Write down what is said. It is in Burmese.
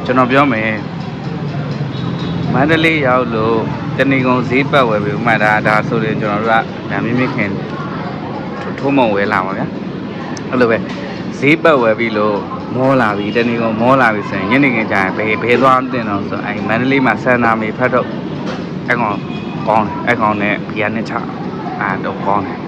ကျွန်တော်ပြောမယ်မန္တလေးရောက်လို့တဏီကုံဈေးပတ်ဝယ်ပြီးဥမာဒါဆိုရင်ကျွန်တော်တို့ကဒါမိမိခင်ထိုးမုံဝယ်လာပါဗျာအဲ့လိုပဲဈေးပတ်ဝယ်ပြီးလို့မောလာပြီတဏီကုံမောလာပြီဆိုရင်ညနေခင်းကျရင်ဘယ်သွားတင်တော့ဆိုအဲ့မန္တလေးမှာစန္ဒာမေဖတ်တော့အဲ့ကောင်ကောင်းတယ်အဲ့ကောင်နဲ့ဘီယာနဲ့ချတော့ကောင်းတယ်